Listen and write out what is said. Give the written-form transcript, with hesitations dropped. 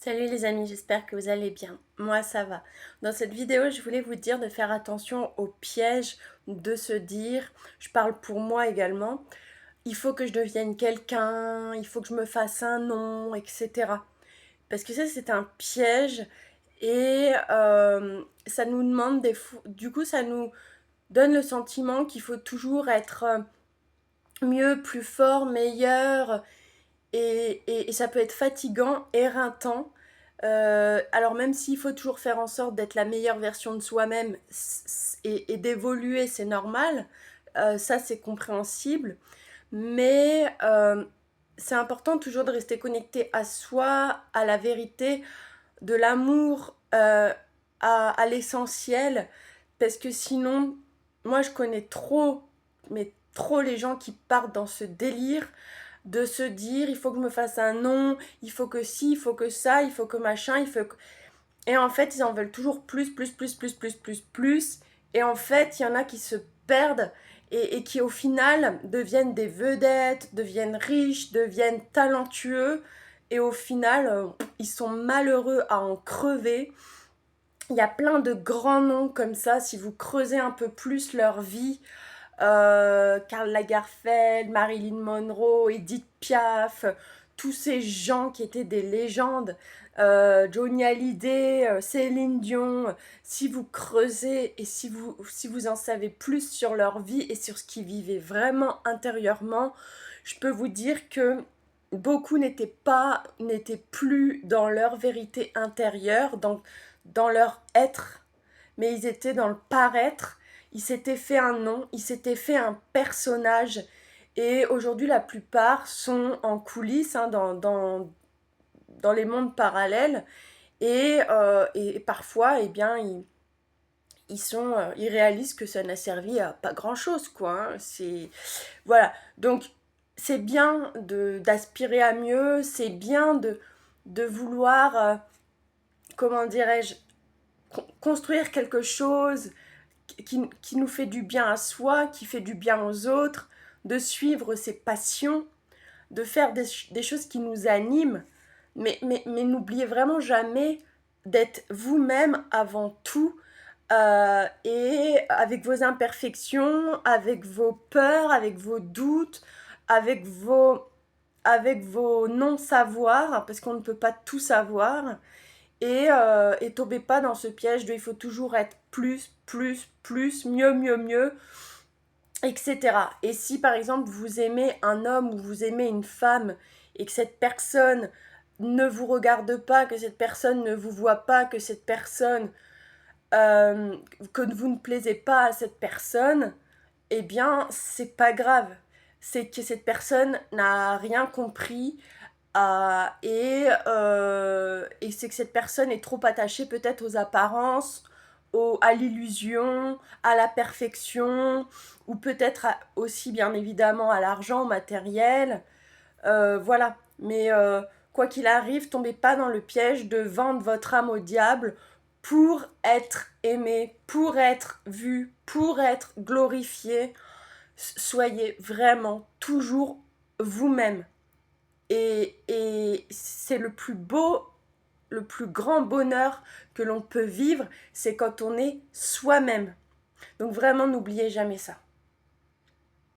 Salut les amis, j'espère que vous allez bien. Moi ça va. Dans cette vidéo, je voulais vous dire de faire attention au piège de se dire, je parle pour moi également, il faut que je devienne quelqu'un, il faut que je me fasse un nom, etc. Parce que ça c'est un piège et ça nous demande du coup ça nous donne le sentiment qu'il faut toujours être mieux, plus fort, meilleur et ça peut être fatigant, éreintant. Alors même s'il faut toujours faire en sorte d'être la meilleure version de soi-même et d'évoluer, c'est normal, ça c'est compréhensible, mais c'est important toujours de rester connecté à soi, à la vérité, de l'amour, à l'essentiel, parce que sinon, moi je connais trop, mais trop les gens qui partent dans ce délire de se dire il faut que je me fasse un nom, il faut que ci, il faut que ça, il faut que machin, il faut que... Et en fait, ils en veulent toujours plus, plus, plus, plus, plus, plus, plus. Et en fait, il y en a qui se perdent et qui au final deviennent des vedettes, deviennent riches, deviennent talentueux. Et au final, ils sont malheureux à en crever. Il y a plein de grands noms comme ça, si vous creusez un peu plus leur vie, Karl Lagerfeld, Marilyn Monroe, Edith Piaf, tous ces gens qui étaient des légendes, Johnny Hallyday, Céline Dion, si vous creusez et si vous en savez plus sur leur vie et sur ce qu'ils vivaient vraiment intérieurement, je peux vous dire que beaucoup n'étaient plus dans leur vérité intérieure, dans leur être, mais ils étaient dans le paraître. Ils s'étaient fait un nom, ils s'étaient fait un personnage. Et aujourd'hui, la plupart sont en coulisses, hein, dans les mondes parallèles. Et parfois, eh bien, ils réalisent que ça n'a servi à pas grand-chose, quoi. Hein. Voilà. Donc, c'est bien d'aspirer à mieux, c'est bien de vouloir, comment dirais-je, construire quelque chose qui nous fait du bien à soi, qui fait du bien aux autres, de suivre ses passions, de faire des choses qui nous animent, mais n'oubliez vraiment jamais d'être vous-même avant tout, et avec vos imperfections, avec vos peurs, avec vos doutes, avec vos non-savoirs, parce qu'on ne peut pas tout savoir, et tombez pas dans ce piège de il faut toujours être plus, plus, plus, mieux, mieux, mieux, etc. Et si par exemple vous aimez un homme ou vous aimez une femme et que cette personne ne vous regarde pas, que cette personne ne vous voit pas, que cette personne, que vous ne plaisez pas à cette personne, eh bien c'est pas grave. C'est que cette personne n'a rien compris, et c'est que cette personne est trop attachée peut-être aux apparences, à l'illusion, à la perfection, ou peut-être aussi bien évidemment à l'argent, au matériel. Voilà. Mais quoi qu'il arrive, tombez pas dans le piège de vendre votre âme au diable pour être aimé, pour être vu, pour être glorifié. Soyez vraiment toujours vous-même. Et c'est le plus beau, le plus grand bonheur que l'on peut vivre, c'est quand on est soi-même. Donc vraiment, n'oubliez jamais ça.